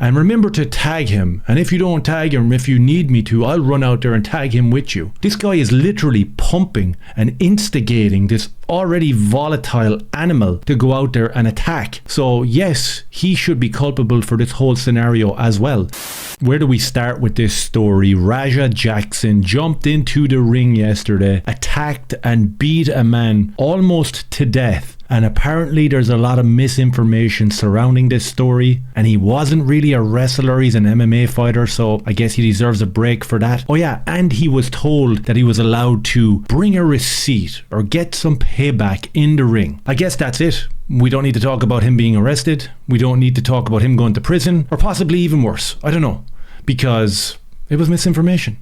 And remember to tag him. And if you don't tag him, if you need me to, I'll run out there and tag him with you. This guy is literally pumping and instigating this already volatile animal to go out there and attack. So yes, he should be culpable for this whole scenario as well. Where do we start with this story? Raja Jackson jumped into the ring yesterday, attacked and beat a man almost to death. And apparently there's a lot of misinformation surrounding this story, and he wasn't really a wrestler, he's an MMA fighter, so I guess he deserves a break for that. Oh yeah, and he was told that he was allowed to bring a receipt or get some payback in the ring. I guess that's it. We don't need to talk about him being arrested. We don't need to talk about him going to prison, or possibly even worse. I don't know, because it was misinformation.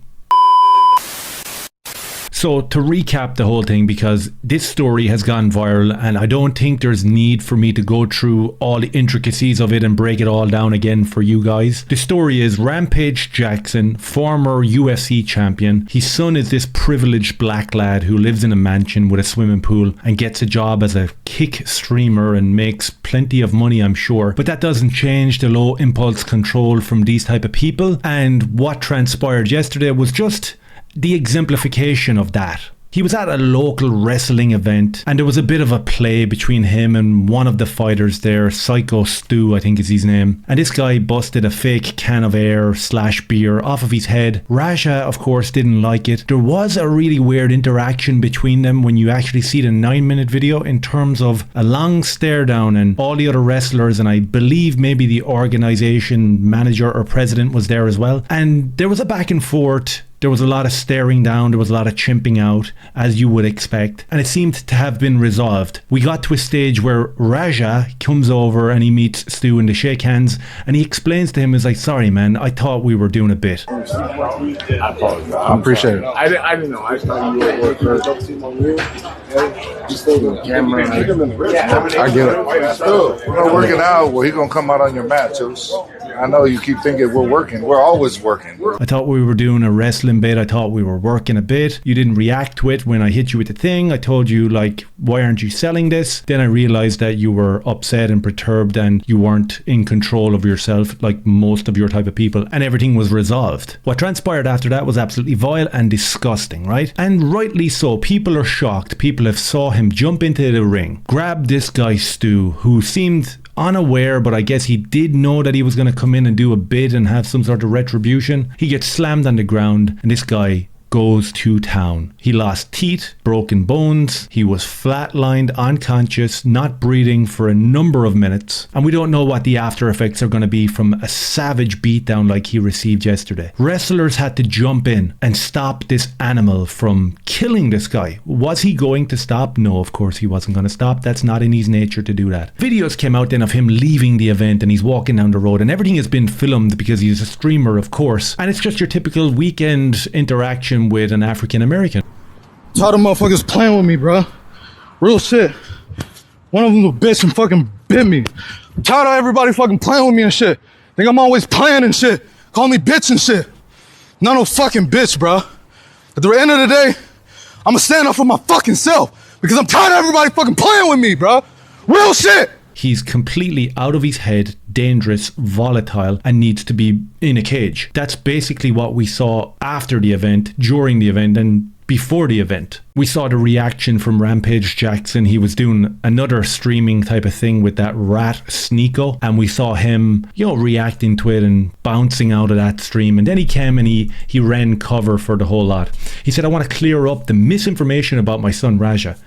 So to recap the whole thing, because this story has gone viral and I don't think there's need for me to go through all the intricacies of it and break it all down again for you guys. The story is Rampage Jackson, former UFC champion. His son is this privileged black lad who lives in a mansion with a swimming pool and gets a job as a kick streamer and makes plenty of money, I'm sure. But that doesn't change the low impulse control from these type of people. And what transpired yesterday was just the exemplification of that. He was at a local wrestling event and there was a bit of a play between him and one of the fighters there, Psycho Stu I think is his name, and this guy busted a fake can of air / beer off of his head. Raja of course didn't like it. There was a really weird interaction between them when you actually see the 9-minute video, in terms of a long stare down and all the other wrestlers, and I believe maybe the organization manager or president was there as well, and there was a back and forth. There was a lot of staring down, there was a lot of chimping out, as you would expect, and it seemed to have been resolved. We got to a stage where Raja comes over and he meets Stu and they shake hands, and he explains to him, he's like, sorry man, I thought we were doing a bit. I apologize. I appreciate it. I didn't know. I just thought you were camera. I get it. We're working out. Well, he's going to come out on your mat, too. I know you keep thinking we're working. We're always working. I thought we were doing a wrestling bit. I thought we were working a bit. You didn't react to it when I hit you with the thing. I told you, like, why aren't you selling this? Then I realized that you were upset and perturbed and you weren't in control of yourself like most of your type of people, and everything was resolved. What transpired after that was absolutely vile and disgusting, right? And rightly so. People are shocked. People have saw him jump into the ring, grab this guy Stu, who seemed unaware, but I guess he did know that he was going to come in and do a bit and have some sort of retribution. He gets slammed on the ground and this guy goes to town. He lost teeth, broken bones, he was flatlined, unconscious, not breathing for a number of minutes, and we don't know what the after effects are going to be from a savage beatdown like he received yesterday. Wrestlers had to jump in and stop this animal from killing this guy. Was he going to stop? No, of course he wasn't going to stop. That's not in his nature to do that. Videos came out then of him leaving the event and he's walking down the road, and everything has been filmed because he's a streamer, of course, and it's just your typical weekend interaction with an African American. Tired of motherfuckers playing with me, bro. Real shit. One of them a bitch and fucking bit me. I'm tired of everybody fucking playing with me and shit. Think I'm always playing and shit. Call me bitch and shit. Not no fucking bitch, bro. At the end of the day, I'ma stand up for my fucking self because I'm tired of everybody fucking playing with me, bro. Real shit. He's completely out of his head, dangerous, volatile, and needs to be in a cage. That's basically what we saw after the event, during the event, and before the event. We saw the reaction from Rampage Jackson. He was doing another streaming type of thing with that rat Sneeko, and we saw him, reacting to it and bouncing out of that stream. And then he came and he ran cover for the whole lot. He said, I want to clear up the misinformation about my son Raja.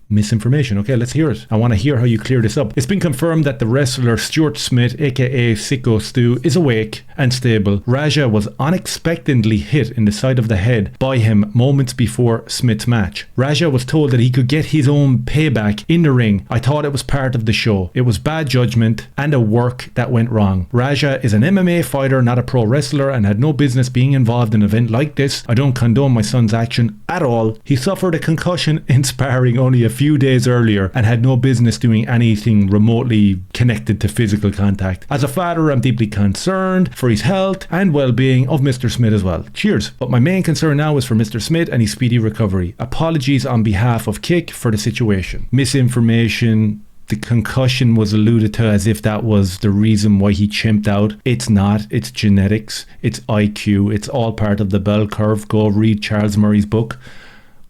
Misinformation. Okay, let's hear it. I want to hear how you clear this up. It's been confirmed that the wrestler Stuart Smith, aka Sicko Stu, is awake and stable. Raja was unexpectedly hit in the side of the head by him moments before Smith's match. Raja was told that he could get his own payback in the ring. I thought it was part of the show. It was bad judgment and a work that went wrong. Raja is an MMA fighter, not a pro wrestler, and had no business being involved in an event like this. I don't condone my son's action at all. He suffered a concussion in sparring only a few days earlier and had no business doing anything remotely connected to physical contact. As a father, I'm deeply concerned for his health and well-being of Mr. Smith as well. Cheers. But my main concern now is for Mr. Smith and his speedy recovery. Apologies on behalf of Kick for the situation. Misinformation the concussion was alluded to as if that was the reason why he chimped out. It's not. It's genetics. It's IQ. It's all part of the bell curve. Go read Charles Murray's book.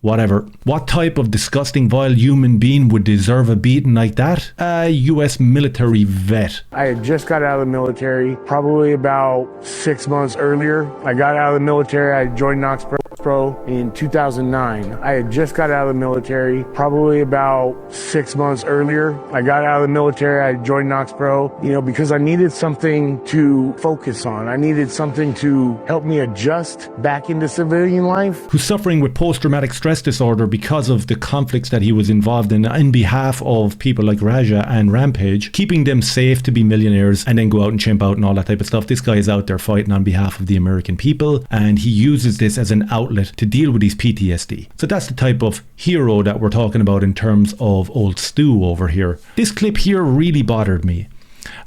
Whatever. What type of disgusting, vile human being would deserve a beating like that? A US military vet. I had just got out of the military, probably about 6 months earlier. I got out of the military. I joined Knox Pro in 2009. I had just got out of the military, probably about 6 months earlier. I got out of the military. I joined Knox Pro, because I needed something to focus on. I needed something to help me adjust back into civilian life. Who's suffering with post-traumatic stress disorder because of the conflicts that he was involved in behalf of people like Raja and Rampage, keeping them safe to be millionaires and then go out and chimp out and all that type of stuff. This guy is out there fighting on behalf of the American people, and he uses this as an outlet to deal with his PTSD. So that's the type of hero that we're talking about in terms of old Stu over here. This clip here really bothered me.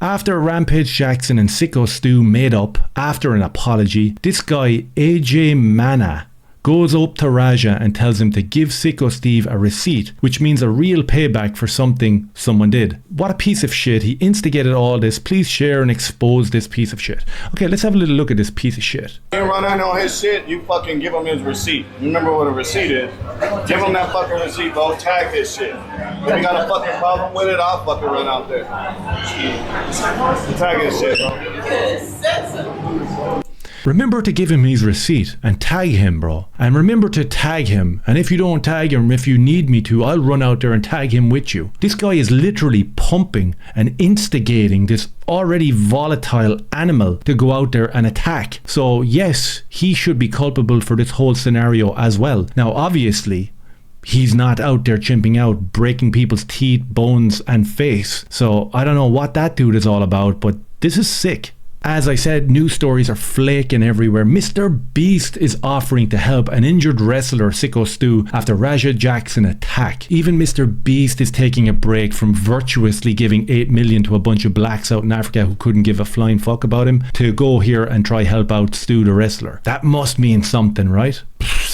After Rampage Jackson and Sicko Stu made up after an apology, this guy AJ Mana goes up to Raja and tells him to give Sicko Steve a receipt, which means a real payback for something someone did. What a piece of shit. He instigated all this. Please share and expose this piece of shit. Okay, let's have a little look at this piece of shit. You run in on his shit, you fucking give him his receipt. You remember what a receipt is? Give him that fucking receipt, bro. Tag his shit. If you got a fucking problem with it, I'll fucking run out there. Tag his shit, bro. Remember to give him his receipt and tag him, bro. And remember to tag him. And if you don't tag him, if you need me to, I'll run out there and tag him with you. This guy is literally pumping and instigating this already volatile animal to go out there and attack. So yes, he should be culpable for this whole scenario as well. Now, obviously, he's not out there chimping out, breaking people's teeth, bones, and face. So I don't know what that dude is all about, but this is sick. As I said, news stories are flaking everywhere. Mr. Beast is offering to help an injured wrestler, Sicko Stu, after Raja Jackson attack. Even Mr. Beast is taking a break from virtuously giving 8 million to a bunch of blacks out in Africa who couldn't give a flying fuck about him to go here and try help out Stu the wrestler. That must mean something, right?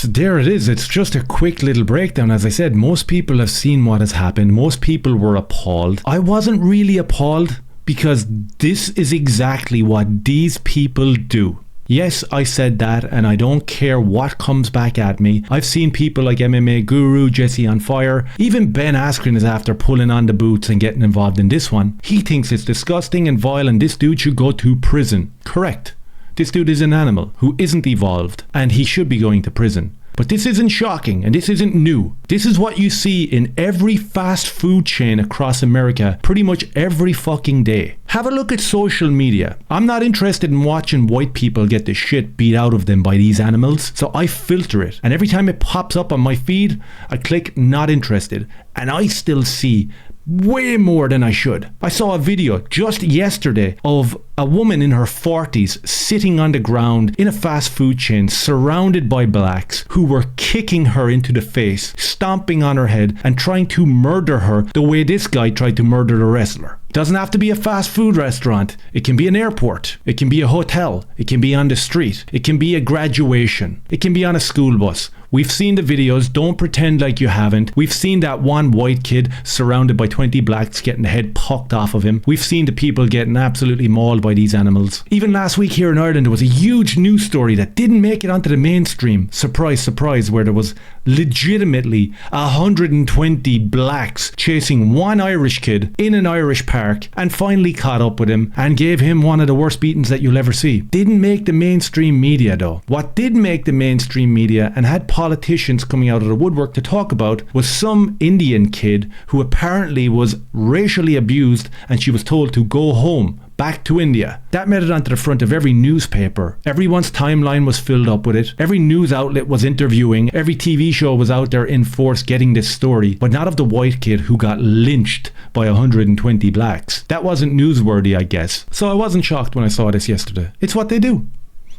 There it is. It's just a quick little breakdown. As I said, most people have seen what has happened. Most people were appalled. I wasn't really appalled, because this is exactly what these people do. Yes, I said that, and I don't care what comes back at me. I've seen people like MMA Guru, Jesse on Fire, even Ben Askren is after pulling on the boots and getting involved in this one. He thinks it's disgusting and vile and this dude should go to prison. Correct. This dude is an animal who isn't evolved, and he should be going to prison. But this isn't shocking and this isn't new. This is what you see in every fast food chain across America pretty much every fucking day. Have a look at social media. I'm not interested in watching white people get the shit beat out of them by these animals, so I filter it. And every time it pops up on my feed, I click not interested, and I still see way more than I should. I saw a video just yesterday of a woman in her 40s sitting on the ground in a fast food chain surrounded by blacks who were kicking her into the face, stomping on her head and trying to murder her the way this guy tried to murder the wrestler. It doesn't have to be a fast food restaurant. It can be an airport. It can be a hotel. It can be on the street. It can be a graduation. It can be on a school bus. We've seen the videos, don't pretend like you haven't. We've seen that one white kid surrounded by 20 blacks getting the head pucked off of him. We've seen the people getting absolutely mauled by these animals. Even last week here in Ireland, there was a huge news story that didn't make it onto the mainstream. Surprise, surprise, where there was legitimately 120 blacks chasing one Irish kid in an Irish park and finally caught up with him and gave him one of the worst beatings that you'll ever see. Didn't make the mainstream media though. What did make the mainstream media and had politicians coming out of the woodwork to talk about was some Indian kid who apparently was racially abused and she was told to go home, back to India. That made it onto the front of every newspaper. Everyone's timeline was filled up with it. Every news outlet was interviewing. Every TV show was out there in force getting this story, but not of the white kid who got lynched by 120 blacks. That wasn't newsworthy, I guess. So I wasn't shocked when I saw this yesterday. It's what they do.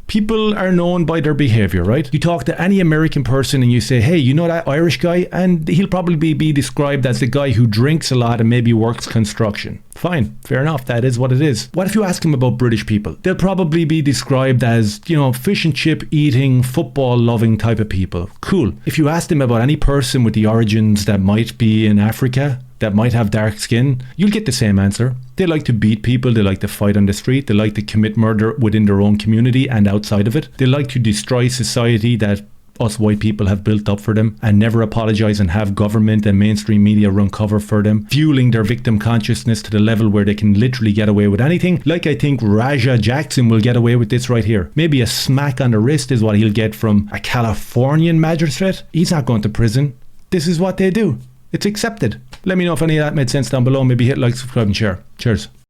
People are known by their behavior, right? You talk to any American person and you say, hey, you know that Irish guy? And he'll probably be described as the guy who drinks a lot and maybe works construction. Fine, fair enough, that is what it is. What if you ask him about British people? They'll probably be described as, fish and chip eating, football loving type of people. Cool. If you asked him about any person with the origins that might be in Africa, that might have dark skin, you'll get the same answer. They like to beat people, they like to fight on the street, they like to commit murder within their own community and outside of it. They like to destroy society that us white people have built up for them and never apologize and have government and mainstream media run cover for them, fueling their victim consciousness to the level where they can literally get away with anything. Like I think Raja Jackson will get away with this right here. Maybe a smack on the wrist is what he'll get from a Californian magistrate. He's not going to prison. This is what they do. It's accepted. Let me know if any of that made sense down below. Maybe hit like, subscribe and share. Cheers.